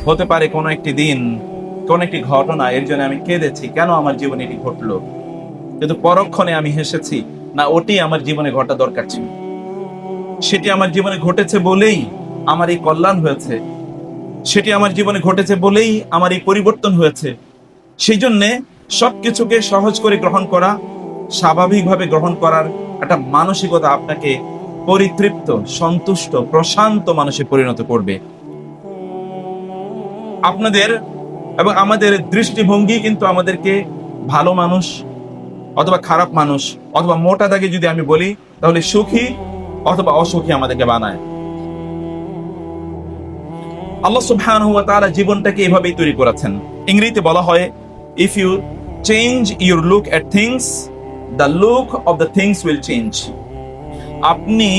হতে পারে কোনো একটি দিন, কোন একটি ঘটনা, এর জন্য আমি কেঁদেছি, কেন আমার জীবনে এটি ঘটলো, কিন্তু পরক্ষণে আমি হেসেছি, না ওটি আমার জীবনে ঘটা দরকার ছিল, সেটি আমার জীবনে ঘটেছে বলেই আমার এই কল্যাণ হয়েছে, সেটি আমার জীবনে ঘটেছে বলেই আমার এই পরিবর্তন হয়েছে। সেই জন্যে সবকিছুকে সহজ করে গ্রহণ করা, স্বাভাবিকভাবে গ্রহণ করার একটা মানসিকতা আপনাকে পরিতৃপ্ত, সন্তুষ্ট, প্রশান্ত মানুষে পরিণত করবে। আপনাদের এবং আমাদের দৃষ্টিভঙ্গি কিন্তু আমাদেরকে ভালো মানুষ অথবা খারাপ মানুষ অথবা মোটা দাগে যদি আমি বলি তাহলে সুখী অথবা অসুখী আমাদেরকে বানায়। আল্লাহ সুবহানাহু ওয়া তাআলা জীবনটাকে এভাবেই তৈরি করেছেন। ইংরেজিতে বলা হয়, if you change your look at things, the look of the things will change. আপনি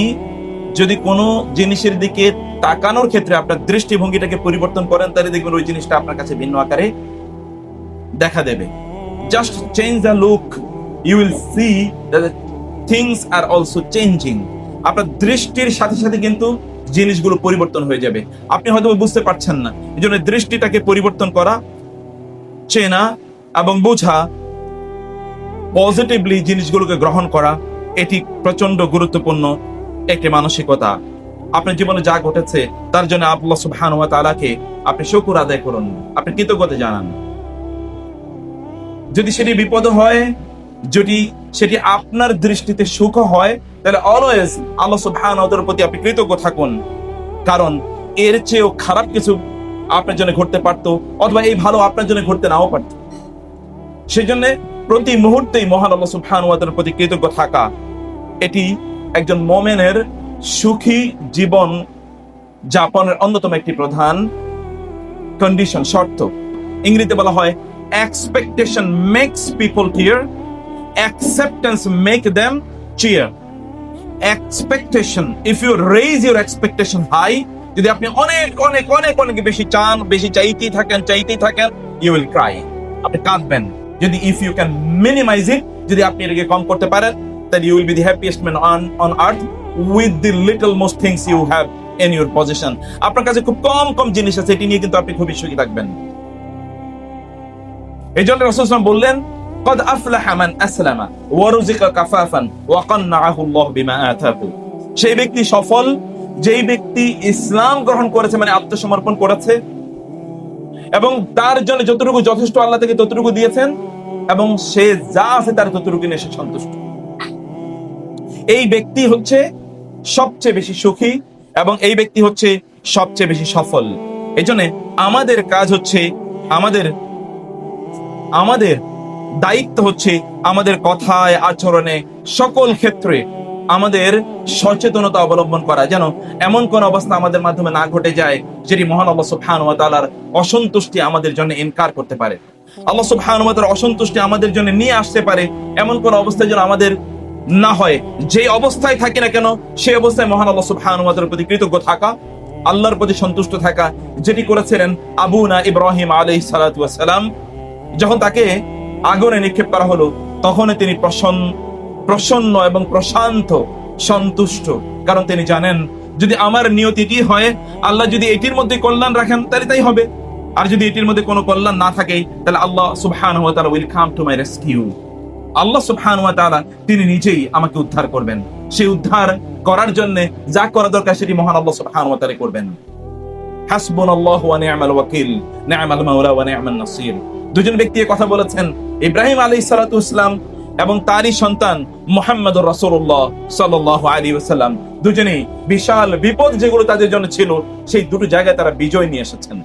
যদি কোনো জিনিসের দিকে তাকানোর ক্ষেত্রে আপনার দৃষ্টিভঙ্গিটাকে পরিবর্তন করেন, তাহলে দেখবেন ওই জিনিসটা আপনার কাছে ভিন্ন আকারে দেখা দেবে। Just change the look, you will see that things are also changing. আপনার দৃষ্টির সাথে সাথে কিন্তু জিনিসগুলো পরিবর্তন হয়ে যাবে, আপনি হয়তো বুঝতে পারছেন না। এই জন্য দৃষ্টিটাকে পরিবর্তন করা, চেনা এবং বোঝা, পজিটিভলি জিনিসগুলোকে গ্রহণ করা, এটি প্রচন্ড গুরুত্বপূর্ণ একটি মানসিকতা। আপনার জীবনে যা ঘটেছে তার জন্য আল্লাহ সুবহানাহু ওয়া তাআলাকে আপনি শুকর আদায় করুন, আপনি কৃতজ্ঞতা জানান। যদি সেটি বিপদ হয়, যদি সেটি আপনার দৃষ্টিতে সুখ হয়, তাহলে অলওয়েজ আল্লাহ সুবহানাহু ওয়া তাআলার প্রতি আপনি কৃতজ্ঞ থাকুন, কারণ এর চেয়েও খারাপ কিছু আপনার জন্য ঘটতে পারতো, অথবা এই ভালো আপনার জন্য ঘটতে নাও পারত। সেই জন্য প্রতি মুহূর্তেই মহান আল্লাহ সুবহানাহু ওয়া তাআলার প্রতি কৃতজ্ঞ থাকা, এটি একজন মুমিনের সুখী জীবন যাপনের অন্যতম একটি প্রধান কন্ডিশন, শর্ত। ইংরেজিতে বলা হয়, expectation makes people tear, acceptance make them cheer. Expectation, if you raise your expectation high, যদি আপনি অনেক অনেক অনেক অনেক বেশি চান, বেশি চাইতেই থাকেন, ইউ উইল ক্রাই, আপনি কাঁদবেন। যদি ইফ ইউ ক্যান মিনিমাইজ ইট, যদি আপনি এটাকে কম করতে পারেন, then you will be the happiest man on earth with the little most things you have in your possession. আপনার কাছে খুব কম জিনিস আছে, এটি নিয়ে কিন্তু আপনি খুবই সুখী থাকবেন। এই জন্য রাসূল সাল্লাল্লাহু আলাইহি ওয়াসাল্লাম বললেন, قد أفلح من أسلم ورزق كفافا وقنعه الله بما آتاه। সেই ব্যক্তি সফল, যেই ব্যক্তি ইসলাম গ্রহণ করেছে, মানে আত্মসমর্পণ করেছে, এবং তার জন্য যতটুকু যথেষ্ট আল্লাহ থেকে ততটুকু দিয়েছেন, এবং সে যা আছে তার ততটুকু নিয়ে সে সন্তুষ্ট। এই ব্যক্তি হচ্ছে সবচেয়ে বেশি সুখী, এবং এই ব্যক্তি হচ্ছে সবচেয়ে বেশি সফল। এই জন্য আমাদের কাজ হচ্ছে, আমাদের দায়িত্ব হচ্ছে আমাদের কথায়, আচরণে, সকল ক্ষেত্রে আমাদের সচেতনতা অবলম্বন করা, যেন এমন কোন অবস্থা আমাদের মাধ্যমে না ঘটে যায় যেটি মহান আল্লাহ সুবহানাহু ওয়া তাআলার অসন্তুষ্টি আমাদের জন্য ইনকার করতে পারে। আল্লাহ সুবহানাহু ওয়া তাআলার অসন্তুষ্টি আমাদের জন্য নিয়ে আসতে পারে এমন কোন অবস্থায় যেন আমাদের না হয়। যে অবস্থায় থাকি না কেন, সেই অবস্থায় মহান আল্লাহ সুবহানাহু ওয়া তাআলার প্রতি কৃতজ্ঞ থাকা, আল্লাহর প্রতি সন্তুষ্ট থাকা, যেটি করেছিলেন আবুনা ইব্রাহিম আলাইহিস সালাতু ওয়াস সালাম। যখন তাকে আগুনে নিক্ষেপ করা হলো, তখন তিনি প্রসন্ন এবং প্রশান্ত, সন্তুষ্ট, কারণ তিনি জানেন যদি আমার নিয়ত এটি হয়, আল্লাহ যদি এটির মধ্যে কল্যাণ রাখেন তাহলে তাই হবে, আর যদি এটির মধ্যে কোনো কল্যাণ না থাকে তাহলে আল্লাহ সুবহানাহু ওয়া তাআলা will come to my rescue. Allah সুবহানাহু ওয়া তাআলা তিনি নিজেই আমাকে উদ্ধার করবেন। সেই উদ্ধার করার জন্য যা করা দরকার সেটি মহান আল্লাহ সুবহানাহু ওয়া তাআলা করবেন। হাসবুনাল্লাহু ওয়া নি'মাল ওয়াকিল, নি'মাল মাওলা ওয়া নি'মান নাসির। দুজন ব্যক্তি কথা বলেছেন, ইব্রাহিম আলাইহিস সালাতু ওয়াসসালাম এবং তারই সন্তান মুহাম্মদুর রাসূলুল্লাহ সাল্লাল্লাহু আলাইহি ওয়াসাল্লাম। দুজনেই বিশাল বিপদ যেগুলো তাদের জন্য ছিল, সেই দুটো জায়গায় তারা বিজয় নিয়ে এসেছেন।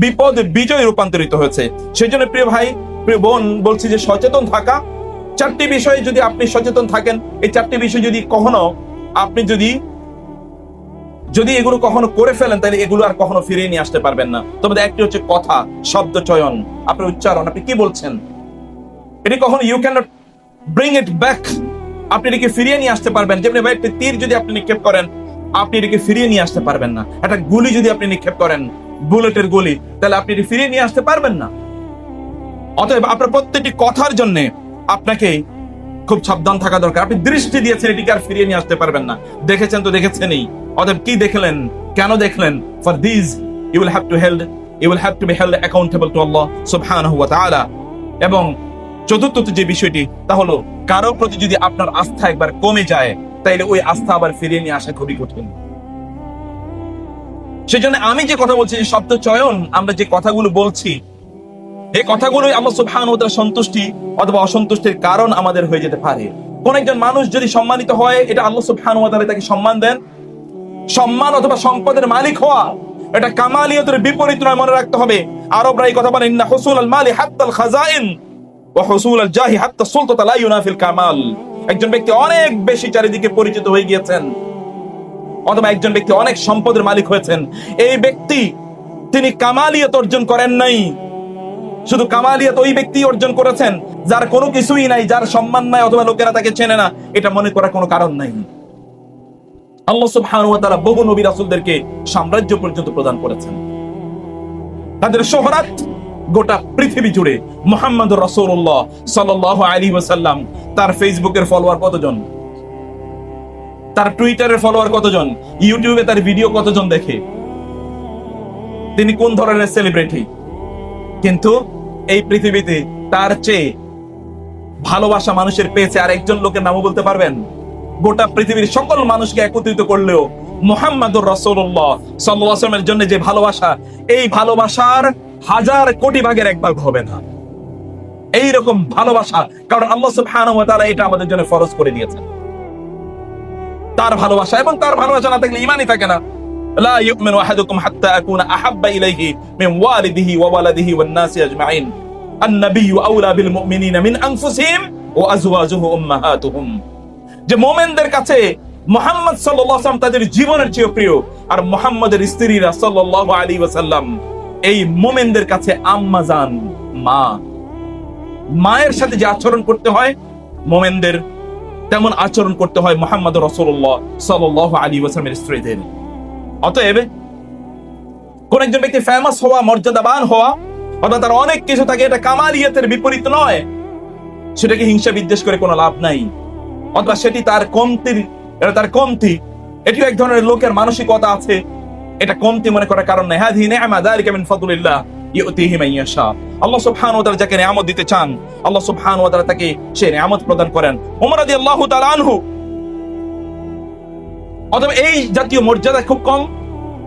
বিপদ বিজয় রূপান্তরিত হয়েছে। সেই জন্য প্রিয় ভাই, প্রিয় বোন, বলছি যে সচেতন থাকা। চারটি বিষয়ে যদি আপনি সচেতন থাকেন, এই চারটি বিষয় যদি কখনো আপনি যদি এগুলো কখনো করে ফেলেন, তাহলে এগুলো আর কখনো ফিরিয়ে নিয়ে আসতে পারবেন না। তবে একটি হচ্ছে কথা, শব্দ চয়ন, আপনার উচ্চারণ, আপনি কি বলছেন, এটি কখনো you can not bring it back. আপনি এটিকে ফিরিয়ে নিয়ে আসতে পারবেন। যেমনি ভাই, একটি তীর যদি আপনি নিক্ষেপ করেন, আপনি এটিকে ফিরিয়ে নিয়ে আসতে পারবেন না। একটা গুলি যদি আপনি নিক্ষেপ করেন, বুলেটের গুলি, তাহলে আপনি এটি ফিরিয়ে নিয়ে আসতে পারবেন না। অতএব আপনার প্রত্যেকটি কথার জন্য আপনাকে খুব সাবধান থাকা দরকার। আপনি দৃষ্টি দিয়েছেন, এটিকে আর ফিরিয়ে নিয়ে আসতে পারবেন না। দেখেছেন তো দেখেছেনই, অতএব কি দেখলেন, কেন দেখলেন, for this you will have to be held accountable to Allah subhanahu wa ta'ala. এবং চতুর্থ যে বিষয়টি তা হলো কারো প্রতি যদি আপনার আস্থা একবার কমে যায় তাইলে ওই আস্থা আবার ফিরিয়ে নিয়ে আসা খুবই কঠিন। সেজন্য আমি যে কথা বলছি, যে শব্দ চয়ন, আমরা যে কথাগুলো বলছি, এই কথাগুলোই আল্লাহ সুবহানাহু ওয়া তাআলার সন্তুষ্টি অথবা অসন্তুষ্টির কারণ আমাদের হয়ে যেতে পারে। কোন একজন মানুষ যদি সম্মানিত হয়, এটা আল্লাহ সুবহানাহু ওয়া তাআলা তাকে সম্মান দেন। সম্মান অথবা সম্পদের মালিক হওয়া এটা কামালিয়তের বিপরীত নয়, মনে রাখতে হবে। আরবরা এই কথা বলেন, ইন্না হুসুলাল মালি হাত্তাল খাজাইন ওয়া হুসুলাল জাহি হাত্তা সুলতাতা লা ইউনাফিল কামাল। একজন ব্যক্তি অনেক বেশি চারিদিকে পরিচিত হয়ে গিয়েছেন অথবা একজন ব্যক্তি অনেক সম্পদের মালিক হয়েছেন, এই ব্যক্তি তিনি কামালিয়ত অর্জন করেন নাই। শুধু কামালিয়ত ওই ব্যক্তি অর্জন করেছেন যার কোনো কিছুই নাই, যার সম্মান নাই অথবা লোকেরা তাকে চেনে না, এটা মনে করার কোনো কারণ নাই। আল্লাহ সুবহানাহু ওয়া তাআলা বহু নবী রাসূলদেরকে সাম্রাজ্য পর্যন্ত প্রদান করেছেন, তাদের শোহরাত গোটা পৃথিবী জুড়ে। মুহাম্মদুর রাসূলুল্লাহ সাল্লাল্লাহু আলাইহি ওয়াসাল্লাম, তার ফেসবুকের ফলোয়ার কতজন, তার টুইটারের ফলোয়ার কতজন, ইউটিউবে তার ভিডিও কতজন দেখে, তিনি কোন ধরনের সেলিব্রিটি। কিন্তু এই পৃথিবীতে তার চেয়ে ভালোবাসা মানুষের পেয়েছে আর একজন লোকের নামও বলতে পারবেন? গোটা পৃথিবীর সকল মানুষকে একত্রিত করলেও মুহাম্মদুর রাসূলুল্লাহ সাল্লাল্লাহু আলাইহি ওয়াসাল্লামের জন্য যে ভালোবাসা, এই ভালোবাসার 1000 কোটি ভাগের এক ভাগ হবে না। এই রকম ভালোবাসা, কারণ আল্লাহ সুবহানাহু ওয়া তাআলা এটা আমাদের জন্য ফরজ করে দিয়েছেন। তার ভালোবাসা, এবং তার ভালোবাসা না থাকলে ঈমানই থাকে না। লা ইউমিনু আহাদুকুম হাত্তা আকুনা আহাব্বা ইলাইহি মিন ওয়ালিদিহি ওয়া ওয়ালাদিহি ওয়ান নাসি আজমাইন আন-নাবিয়্যু আওলা বিল মুমিনিনা মিন আনফুসিহিম ওয়া আজওয়াজুহু উম্মাহাতুহুম। যে মুমিনদের কাছে মুহাম্মদ সাল্লাল্লাহু আলাইহি ওয়াসাল্লাম তাদের জীবনের চেয়ে প্রিয়, আর মুহাম্মদের স্ত্রীরা সাল্লাল্লাহু আলাইহি ওয়াসাল্লাম এই মুমিনদের কাছে আম্মা জান, মা। মায়ের সাথে যে আচরণ করতে হয় মুমিনদের, তেমন আচরণ করতে হয় মুহাম্মদুর রাসূলুল্লাহ সাল্লাল্লাহু আলাইহি ওয়াসাল্লামের স্ত্রীদের। অতএব কোন একজন ব্যক্তি ফেমাস হওয়া, মর্যাদাবান হওয়া অথবা তার অনেক কিছু থাকে, এটা কামালিয়াতের বিপরীত নয়। সেটাকে হিংসা বিদ্বেষ করে কোনো লাভ নাই, অথবা সেটি তার কমতির, এটা তার কমতি, এটিও এক ধরনের লোকের মানসিকতা আছে, এটা কমতি মনে করার কারণ নাই। হাযিহি নি'মা যালিকা মিন ফাদলিল্লাহ ইউতিহি মান ইয়াশা। আল্লাহ সুবহানাহু ওয়া তাআলা যাকে নিয়ামত দিতে চান, আল্লাহ সুবহানাহু ওয়া তাআলা তাকে সেই নিয়ামত প্রদান করেন। ওমর রাদিয়াল্লাহু তাআলা আনহু, অথবা এই জাতীয় মর্যাদা খুব কম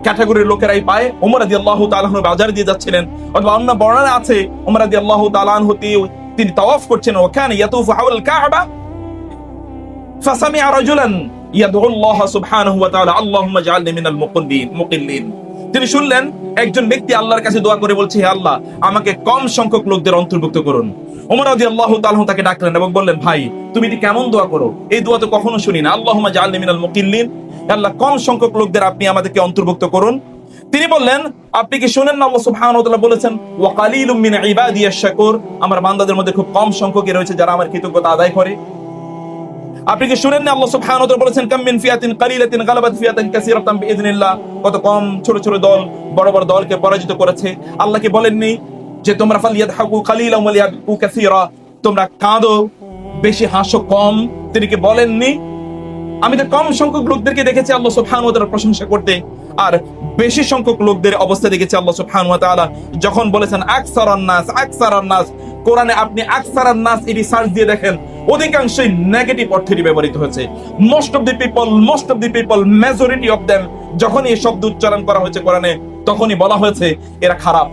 ক্যাটাগরির লোকেরাই পায়। ওমর রাদিয়াল্লাহু তাআলা আনহু বাজার দিয়ে যাচ্ছিলেন, অথবা অন্য বর্ণনা আছে ওমর রাদিয়াল্লাহু তাআলা আনহু তিনি তাওয়াফ করছেন, ওয়া কানা ইয়াতুফু হাওলাল কাবা ফাসামি'a রাজুলান ইয়াদউ আল্লাহ সুবহানাহু ওয়া তাআলা আল্লাহুম্মা জাআলনি মিনাল মুকিল্লিন। তিনি শুনলেন একজন ব্যক্তি আল্লাহর কাছে দোয়া করে বলছে, হে আল্লাহ, আমাকে কম সংখ্যক লোকদের অন্তর্ভুক্ত করুন। ওমর রাদিয়াল্লাহু তাআলা তাকে ডাকলেন এবং বললেন, ভাই, তুমি এটি কেমন দোয়া করো? এই দোয়া তো কখনো শুনি না। আল্লাহুম্মা জাআলনি মিনাল মুকিল্লিন, আল্লাহ কম সংখ্যক লোকদের আপনি আমাদেরকে অন্তর্ভুক্ত করুন। তিনি বললেন, আপনি কি শুনেন না আল্লাহ সুবহানাহু ওয়া তাআলা বলেছেন, ওয়া কালিলুম মিন ইবাদিয়াশ শাকুর, আমার বান্দাদের মধ্যে খুব কম সংখ্যকই রয়েছে যারা আমার কৃতজ্ঞতা আদায় করে। আপনি কি শুনেন না আল্লাহ সুবহানাহু ওয়া তাআলা বলেছেন, কাম মিন ফিয়াতিন কালিলাতিন গালাবাত ফিয়াতান কাসীরাতান বিইذنিল্লাহ, কত কম ছোট ছোট দল বড় বড় দলকে পরাজিত করেছে। আল্লাহ কি বলেননি যে তোমরা ফালিয়াদহাকু কালিলাম ওয়া লিয়াবকু কাসীরা, তোমরা কাঁদো বেশি হাসো কম? তিনি কি বলেননি? আমি তো কম সংখ্যক লোকদেরকে দেখেছি আল্লাহ সুবহানাহু ওয়া তাআলা প্রশংসা করতে, আর বেশি সংখ্যক লোকদের অবস্থা দেখেছি আল্লাহ সুবহানাহু ওয়া তাআলা যখন বলেছেন আকসারান নাস। কোরআনে আপনি আকসারান নাস এটি সার্চ দিয়ে দেখেন, অধিকাংশই নেগেটিভ অর্থে ব্যবহৃত হয়েছে। Most of the people, majority of them, যখনই এই শব্দ উচ্চারণ করা হয়েছে কোরআনে, তখনই বলা হয়েছে এরা খারাপ।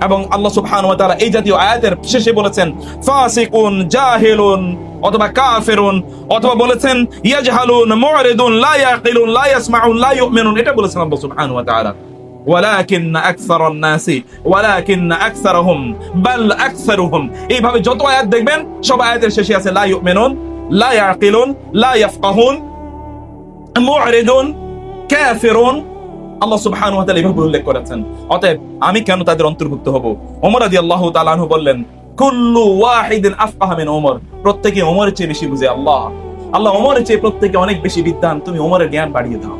এবং আল্লাহ সুবহানাহু ওয়া তাআলা এই জাতীয় আয়াতের শেষে বলেছেন ফাসিকুন, জাহিলুন অথবা কাফিরুন, অথবা বলেছেন ইয়াজহালুন, মু'রিদুন, লা ইয়াকিলুন, লা ইয়াসমাউন, লা ইউমিনুন, এটা বলেছেন আল্লাহ সুবহানাহু ওয়া তাআলা। ওয়ালাকিন্না আকসারান নাসি ওয়ালাকিন্না আকসারুহুম বাল আকসারুহুম, এইভাবে যত আয়াত দেখবেন সব আয়াতের শেষে আছে লা ইউমিনুন, লা ইয়াকিলুন, লা ইয়াফকাহুন, মু'রিদুন, কাফিরুন। আল্লাহ সুবহানাহু ওয়া তাআলা এইভাবে উল্লেখ করেছেন। অতএব আমি কেন তাদের অন্তর্ভুক্ত হব? ওমর রাদিয়াল্লাহু তাআলা আনহু বললেন, কুল্লু ওয়াহিদিন আফকাহা মিন ওমর, প্রত্যেকে ওমরের চেয়ে বেশি বুঝে। আল্লাহ ওমরের চেয়ে প্রত্যেকে অনেক বেশি বিদ্বান, তুমি ওমরের জ্ঞান বাড়িয়ে দাও,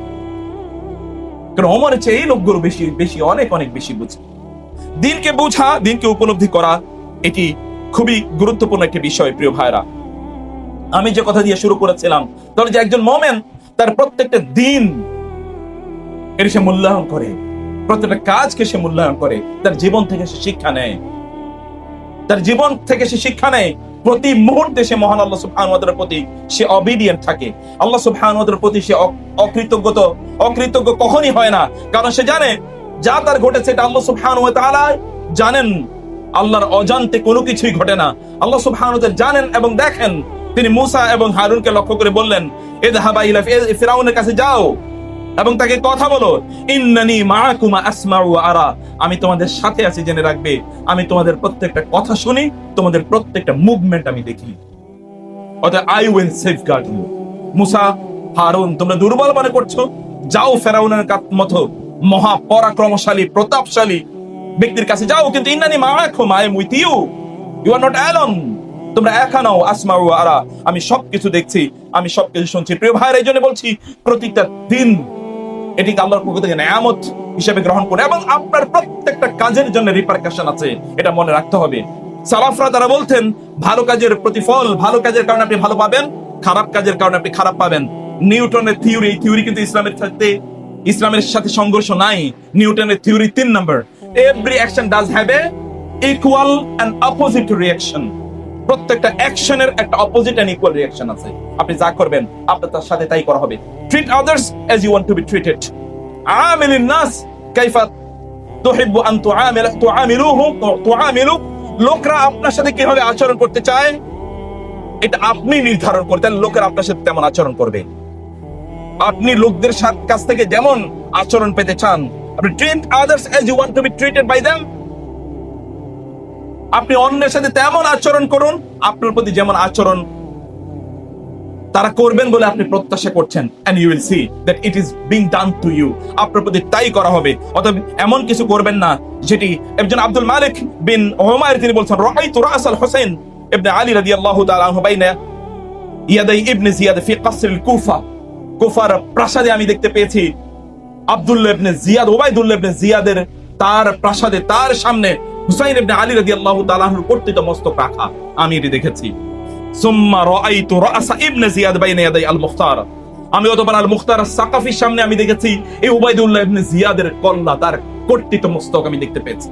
কারণ ওমরের চেয়ে এই লোকগুলো বেশি অনেক বেশি বুঝে। দিনকে বোঝা, দিনকে উপলব্ধি করা, এটি খুবই গুরুত্বপূর্ণ একটি বিষয়। প্রিয় ভাইরা, আমি যে কথা দিয়ে শুরু করেছিলাম, তাহলে যে একজন মুমিন তার প্রত্যেকটা দিন এর সে মূল্যায়ন করে, প্রত্যেকটা কাজকে সে মূল্যায়ন করে, তার জীবন থেকে সে শিক্ষা নেয়, তার জীবন থেকে সে শিক্ষা নেয়। প্রতি মুহূর্তে সে মহান আল্লাহ সুবহানাহু ওয়া তাআলার প্রতি সে অবিডিয়েন্ট থাকে। আল্লাহ সুবহানাহু ওয়া তাআলার প্রতি সে অকৃতজ্ঞ কখনই হয় না, কারণ সে জানে যা তার ঘটেছে এটা আল্লাহ সুবহানাহু ওয়া তাআলা জানেন। আল্লাহর অজান্তে কোনো কিছুই ঘটে না। আল্লাহ সুবহানাহু ওয়া তাআলা জানেন এবং দেখেন। তিনি মূসা এবং হারুনকে লক্ষ্য করে বললেন, ইযহাবা ইলা ফিরাউনের কাছে যাও এবং তাকে কথা বলো, ইন্নানি মাআকুমা আসমাউ ওয়া আরা, আমি তোমাদের সাথে আছি, জেনে রাখবে আমি তোমাদের প্রত্যেকটা কথা শুনি, তোমাদের প্রত্যেকটা মুভমেন্ট আমি দেখি, অতএব I will safeguard you. Musa, Harun, তোমরা দুর্বল মনে করছো, যাও ফেরাউনের মতো মহা পরাক্রমশালী প্রতাপশালী ব্যক্তির কাছে যাও, কিন্তু ইন্নানি মাআকুম, I am with you, you are not alone, তোমরা একা নাও, আসমাউ ওয়া আরা, আমি সবকিছু দেখছি, আমি সবকিছু শুনছি। প্রিয় ভাইরা, এই জন্য বলছি প্রত্যেকটা দিন এটিকে আল্লাহর পক্ষ থেকে নিয়ামত হিসেবে গ্রহণ করে, এবং আপনার প্রত্যেকটা কাজের জন্য রিপারকাশন আছে, এটা মনে রাখতে হবে। সালাফরা তারা বলতেন, ভালো কাজের প্রতিফল, ভালো কাজের কারণে আপনি ভালো পাবেন, খারাপ কাজের কারণে আপনি খারাপ পাবেন। নিউটনের থিওরি, এই থিওরি কিন্তু ইসলামের সাথে সংঘর্ষ নাই। নিউটনের theory 3 number, every action does have a equal and opposite reaction. প্রত্যেকটা অ্যাকশনের একটা অপোজিট এন্ড ইকুয়াল রিঅ্যাকশন আছে। আপনি যা করবেন আপনার তার সাথে তাই করা হবে। Treat others as you want to be treated. আমিলিন নাস কাইফা তুহিব্বু আন তুআমিলু। লোকরা আপনার সাথে কিভাবে আচরণ করতে চায় এটা আপনি নির্ধারণ করতেন, লোকেরা আপনার সাথে তেমন আচরণ করবে। আপনি লোকদের কাছ থেকে যেমন আচরণ পেতে চান, আপনি treat others as you want to be treated by them. আপনি অন্যের সাথে তেমন আচরণ করুন, আপনার প্রতি যেমন আচরণ তারা করবেন বলে আপনি প্রত্যাশা করছেন, and you will see that it is being done to you, আপনার প্রতি তাই করা হবে। অতএব এমন কিছু করবেন না যেটি একজন আব্দুল মালিক বিন উমাইর তিনি বলছেন, রাআইতু রাসাল হুসাইন ইবনে আলী রাদিয়াল্লাহু তাআলা আনহু বাইনা ইয়াদাই ইবনে জিয়াদ ফি কসর কুফা। কুফার প্রাসাদে আমি দেখতে পেয়েছি আব্দুল্লাহ ইবনে জিয়াদ, উবাইদুল্লাহ ইবনে জিয়াদের তার প্রাসাদে তার সামনে হুসাইন ইবনে আলী রাদিয়াল্লাহু তাআলা আনহুর কর্তৃত মস্তক রাখা আমি এটি দেখেছি। সুম্মা রাআইতু রাসা ইবনে জিয়াদ বাইনা ইয়াদাই আল মুখতার, আমি অতঃপর আল মুখতার সাকাফির সামনে আমি দেখেছি এই উবাইদুল্লাহ ইবনে জিয়াদের কল্লা, তার কর্তৃত মস্তক আমি দেখতে পেয়েছি।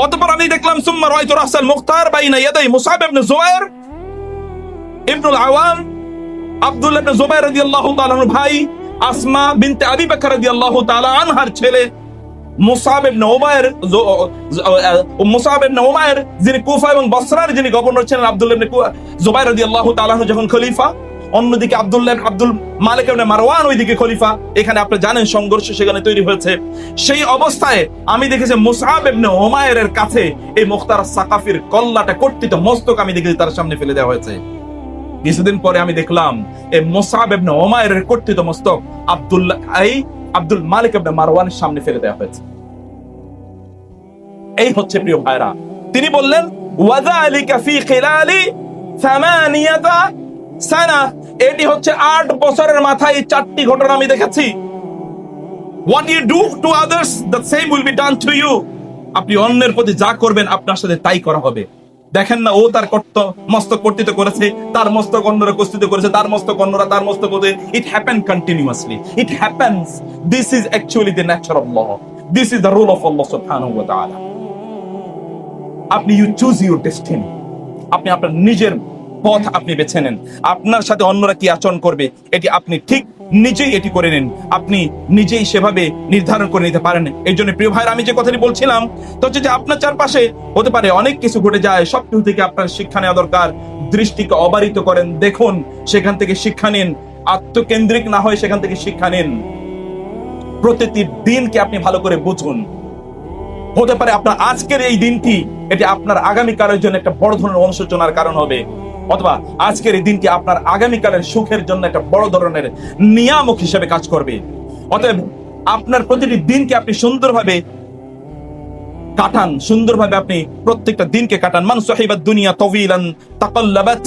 অতঃপর আমি দেখলাম সুম্মা রাআইতু রাসাল মুখতার বাইনা ইয়াদাই মুসাব ইবনে জুবাইর ইবনুল আওয়াম, আব্দুল্লাহ ইবনে জুবাইর রাদিয়াল্লাহু তাআলা আনহু ভাই, আসমা বিনতে আবি বকর রাদিয়াল্লাহু তাআলা আনহার ছেলে মুসাব ইবনে উমাইর যিনি কুফা এবং বসরার যিনি গভর্নর ছিলেন, আব্দুল্লাহ ইবনে জুবাইর রাদিয়াল্লাহু তাআলা আনহু যখন খলিফা, অন্যদিকে আব্দুল মালিক ইবনে মারওয়ান ওইদিকে খলিফা। এখানে আপনি জানেন সংঘর্ষ সেখানে তৈরি হয়েছে। সেই অবস্থায় আমি দেখেছি মুসআব ইবনে উমাইরের কাছে এই মুখতার সাকাফির কল্লাটা কর্তৃত মস্তক আমি দেখেছি তার সামনে ফেলে দেওয়া হয়েছে। কিছুদিন পরে আমি দেখলাম এই মুসআব ইবনে উমাইরের কর্তৃত মস্তক আব্দুল মালিক ইবনে মারওয়ানের সামনে ফেলে দেওয়া হয়েছে। এই হচ্ছে প্রিয় ভাইরা, তিনি বললেন ওয়াযালিকা ফি খিলালি 8 সানা, এটি হচ্ছে 8 বছরের মাথায় 4টি ঘটনা আমি দেখেছি। What you do to others, the same will be done to you. আপনি অন্যের প্রতি যা করবেন আপনার সাথে তাই করা হবে। দেখেন না, ও তার মস্তক কর্তৃত করেছে, তার মস্তক অন্যরা কর্তৃত করেছে, তার মস্তক অন্যরা তার মস্তক করতে। It happened continuously. It happens. This is actually the nature of law. This is the rule of Allah subhanahu wa ta'ala. আপনি you choose your destiny. আপনি আপনার নিজের পথ আপনি বেছে নেন। আপনার সাথে অন্যরা কি আচরণ করবে এটি আপনি ঠিক নিজেই এটি করে নেন, আপনি নিজেই সেভাবে নির্ধারণ করে নিতে পারেন। এই জন্য প্রিয় ভাইরা, আমি যে কথাটি বলছিলাম তো হচ্ছে যে আপনার চারপাশে হতে পারে অনেক কিছু ঘটে যায়, সবকিছু থেকে আপনার শিক্ষা নেওয়া দরকার। দৃষ্টিকে অবারিত করেন, দেখুন, সেখান থেকে শিক্ষা নিন, আত্মকেন্দ্রিক না হয়ে সেখান থেকে শিক্ষা নিন। প্রতিটি দিনকে আপনি ভালো করে বুঝুন। হতে পারে আপনার আজকের এই দিনটি এটি আপনার আগামীকালের জন্য একটা বড় ধরনের অনুশোচনার কারণ হবে, অথবা আজকের এই দিনটি আপনার আগামীকালের সুখের জন্য একটা বড় ধরনের নিয়ামক হিসেবে কাজ করবে। অতএব আপনার প্রতিটি দিনকে আপনি সুন্দরভাবে কাটান, সুন্দরভাবে আপনি প্রত্যেকটা দিনকে কাটান। মান সাহিবাদ দুনিয়া তাওয়িলান তাকাল্লাবাত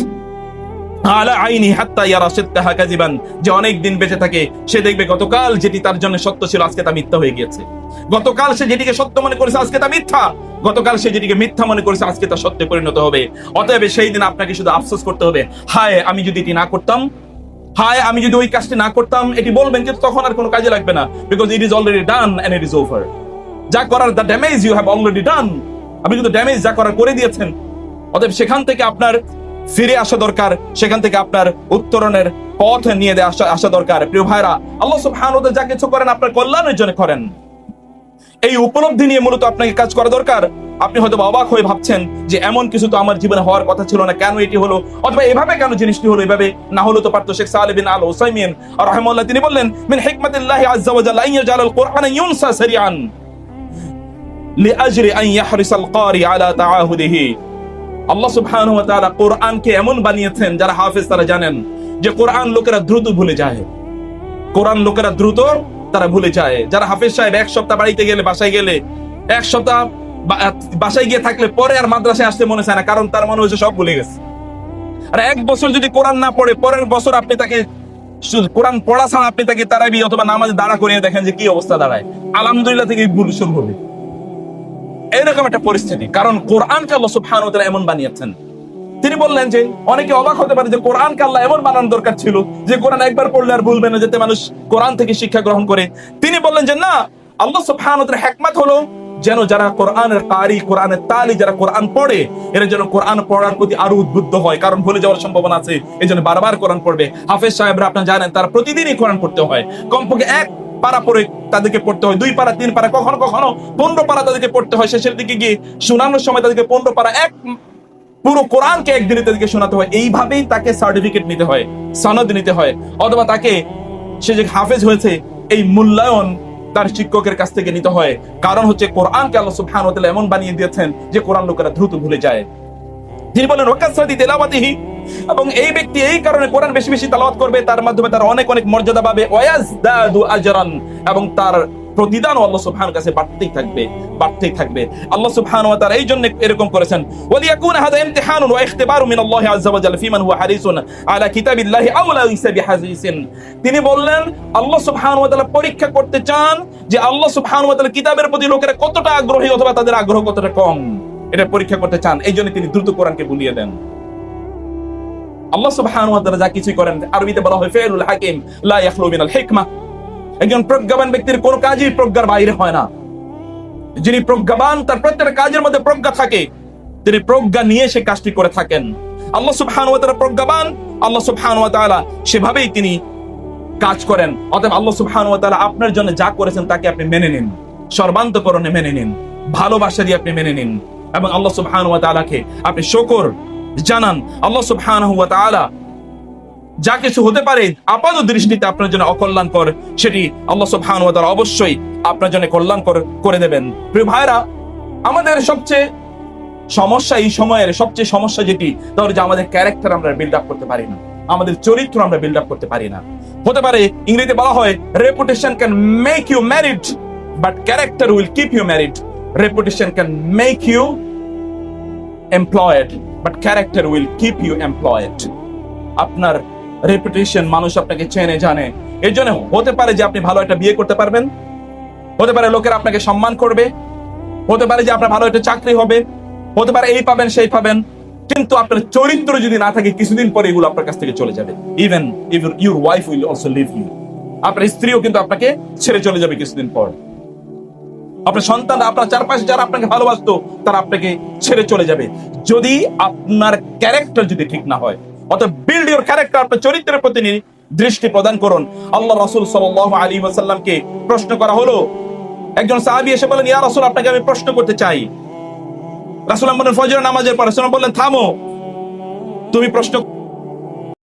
আলা আইনি হাত্তা ইয়ারা সিদ্দাহা কাযিবান, যে অনেক দিন বেঁচে থাকে সে দেখবে গতকাল যেটি তার জন্য সত্য ছিল আজকে তা মিথ্যা হয়ে গিয়েছে। গতকাল সে যেটিকে সত্য মনে করেছে আজকে তা মিথ্যা, গতকাল সে যেটিকে মিথ্যা মনে করেছে আজকে তা সত্যে পরিণত হবে। অতএব সেই দিন আপনাকে শুধু আফসোস করতে হবে, হায় আমি যদি এটি না করতাম, হায় আমি যদি ওই কাজটি না করতাম, এটি বলবেন, কিন্তু তখন আর কোনো কাজে লাগবে না, because it is already done and it is over. যা করার, the damage you have already done, আপনি কিন্তু ড্যামেজ যা করার করে দিয়েছেন। অতএব সেখান থেকে আপনার ফিরে আসা দরকার, সেখান থেকে আপনার উত্তরণের পথ নিয়ে আসা দরকার। প্রিয় ভাইরা, আল্লাহ সুবহানাহু ওয়া তাআলা যা কিছু করেন আপনার কল্যাণের জন্য করেন, এই উপলব্ধি নিয়ে মূলত আপনাকে কাজ করা দরকার। আপনি হয়তো অবাক হয়ে ভাবছেন যে এমন কিছু তো আমার জীবনে হওয়ার কথা ছিল না, কেন এটি হলো, অথবা এভাবে কেন জিনিসটি হলো, এভাবে না হলো তো পারতো। শেখ সালেহ বিন আল উসাইমিন রাহিমাহুল্লাহ তিনি বললেন, মিন হিকমাতিল্লাহি আযজা ওয়া জাল্লা আন ইয়াজআলাল কুরআনা ইউনসা সারিআন লিআজরি আন ইয়াহরিসাল ক্বারি আলা তাআহুদিহি। আল্লাহ সুবহানাহু ওয়া তাআলা কোরআনকে এমন বানিয়েছেন, যারা হাফেজ তারা জানেন যে কোরআন লোকেরা দ্রুত ভুলে যায়, কোরআন লোকেরা দ্রুত তারা ভুলে যায়। যারা হাফেজ সাহেব এক সপ্তাহ বাড়িতে গেলে, বাসায় গেলে, এক সপ্তাহ বাসায় গিয়ে থাকলে পরে আর মাদ্রাসায় আসতে মনে চায় না, কারণ তার মনে হচ্ছে সব ভুলে গেছে। আর এক বছর যদি কোরআন না পড়ে, পরের বছর আপনি তাকে কোরআন পড়া ছাড়া আপনি তাকে তারাবি অথবা নামাজে দাঁড়া করিয়ে দেখেন যে কি অবস্থা দাঁড়ায়, আলহামদুলিল্লাহ থেকে ভুল শুরু হবে। এরকম একটা পরিস্থিতি, কারণ কোরআনকে আল্লাহ সুবহানাহু ওয়া তাআলা এমন বানিয়েছেন। তিনি বললেন যে অনেকে অবাক হতে পারে যে কোরআনকে আল্লাহ এমন বানানো দরকার ছিল যে কোরআন একবার পড়লে আর ভুলবে না, যাতে মানুষ কোরআন থেকে শিক্ষা গ্রহণ করে। তিনি বললেন যে না, আল্লাহ সুবহানাহু ওয়া তাআলার হিকমত হলো যেন যারা কোরআনের কারি, কোরআনের তালি, যারা কোরআন পড়ে, এরা যেন কোরআন পড়ার প্রতি আরো উদ্বুদ্ধ হয়, কারণ ভুলে যাওয়ার সম্ভাবনা আছে, এই জন্য বারবার কোরআন পড়বে। হাফেজ সাহেবরা আপনারা জানেন তারা প্রতিদিনই কোরআন পড়তে হয়, কমপক্ষে এক পারা পড়ে তাদেরকে পড়তে হয়, 2 পারা 3 পারা, কখনো কখনো 15 পারা তাদেরকে পড়তে হয়। শেষের দিকে গিয়ে শোনানোর সময় তাদেরকে 15 পারা এক পুরো কোরআনকে একদিনে তাদেরকে শোনাতে হয়। এইভাবেই তাকে সার্টিফিকেট নিতে হয়, সনদ নিতে হয়, অথবা তাকে সে যে হাফেজ হয়েছে এই মূল্যায়ন তার শিক্ষকের কাছ থেকে নিতে হয়। কারণ হচ্ছে কোরআনকে আল্লাহ সুবহানাহু ওয়া তাআলা এমন বানিয়ে দিয়েছেন যে কোরআন লোকেরা দ্রুত ভুলে যায়। তিনি বলেন ওয়াকাসরাতি তিলাওয়াতিহি, এবং এই ব্যক্তি এই কারণে কোরআন বেশি বেশি তেলাওয়াত করবে, তার মাধ্যমে তার অনেক অনেক মর্যাদা পাবে। ওয়ায়াজদাদু আজরান, এবং তার প্রতিদান আল্লাহ সুবহানাহু কাছে বাড়তেই থাকবে। আল্লাহ সুবহানাহু ওয়া তাআলা এই জন্য এরকম করেছেন। ওয়ালিয়াকুন হাযা ইমতিহানুন ওয়া ইখতিবারু মিনাল্লাহি আযজা ওয়া জাল্লা ফিমান হুয়া হারিসুন আলা কিতাবিল্লাহি আও লাইসা বিহারিসিন। তিনি বললেন আল্লাহ সুবহানাহু ওয়া তাআলা পরীক্ষা করতে চান যে আল্লাহ সুবহানাহু ওয়া তাআলা কিতাবের প্রতি লোকেরা কতটা আগ্রহী অথবা তাদের আগ্রহ কতটা কম, এটা পরীক্ষা করতে চান। এই জন্য তিনি দ্রুত কোরআনকে ভুলিয়ে দেন। আল্লাহ সুবহানাহু ওয়া তাআলা যা কিছু করেন, আরবিতে বলা হয় ফাইলুল হাকিম লা ইয়াখলু মিনাল হিকমা। একজন প্রজ্ঞাবান ব্যক্তির কোন কাজই প্রজ্ঞার বাইরে হয় না। যিনি প্রজ্ঞাবান তার প্রত্যেকটা কাজের মধ্যে প্রজ্ঞা থাকে, তিনি প্রজ্ঞা নিয়ে সে কাজটি করে থাকেন। আল্লাহ সুবহানাহু ওয়া তাআলা প্রজ্ঞাবান, আল্লাহ সুবহানাহু ওয়া তাআলা সেভাবেই তিনি কাজ করেন। অতএব আল্লাহ সুবহানাহু ওয়া তাআলা আপনার জন্য যা করেছেন তাকে আপনি মেনে নিন, সর্বান্তঃকরণে মেনে নিন, ভালোবাসা দিয়ে আপনি মেনে নিন, এবং আল্লাহ সুবহানাহু ওয়া তাআলাকে আপনি শুকর জানান। আল্লাহ সুবহানাহু ওয়া তাআলা যা কিছু হতে পারে আপাত দৃষ্টিতে আপনার জন্য অকল্যাণকর, সেটি আল্লাহ সুবহানাহু ওয়া তাআলা অবশ্যই আপনার জন্য কল্যাণকর করে দেবেন। প্রিয় ভাইরা, আমাদের সবচেয়ে সমস্যা, এই সময়ের সবচেয়ে সমস্যা যেটি, তাহলে যে আমাদের ক্যারেক্টার আমরা বিল্ড আপ করতে পারি না, আমাদের চরিত্র আমরা বিল্ড আপ করতে পারি না। হতে পারে ইংরেজিতে বলা হয় reputation can make you married but character will keep you married. Reputation can make you employed but character will keep you employed. আপনার রেপুটেশন, মানুষ আপনাকে চেনে জানে, এর জন্য হতে পারে যে আপনি ভালো একটা বিয়ে করতে পারবেন, হতে পারে লোকেরা আপনাকে সম্মান করবে, হতে পারে যে আপনার ভালো একটা চাকরি হবে, হতে পারে এই পাবেন সেই পাবেন, কিন্তু আপনার চরিত্র যদি না থাকে কিছুদিন পরে এগুলো আপনার কাছ থেকে চলে যাবে। Even your wife will also leave you. আপনার স্ত্রীও কিন্তু আপনাকে ছেড়ে চলে যাবে কিছুদিন পর। আপনার সন্তান, আপনার চারপাশে যারা আপনাকে ভালোবাসতো তারা আপনাকে ছেড়ে চলে যাবে, যদি আপনার ক্যারেক্টার যদি ঠিক না হয়। অতএব বিল্ড ইউর ক্যারেক্টার, আপনার চরিত্রের প্রতি দৃষ্টি প্রদান করুন। আল্লাহ রাসূল সাল্লাল্লাহু আলাইহি ওয়াসাল্লামকে প্রশ্ন করা হলো, একজন সাহাবী এসে বলেন, ইয়া রাসূল, আপনাকে আমি প্রশ্ন করতে চাই। রাসূল বললেন ফজরের নামাজের পরে। রাসূল বললেন থামো, তুমি প্রশ্ন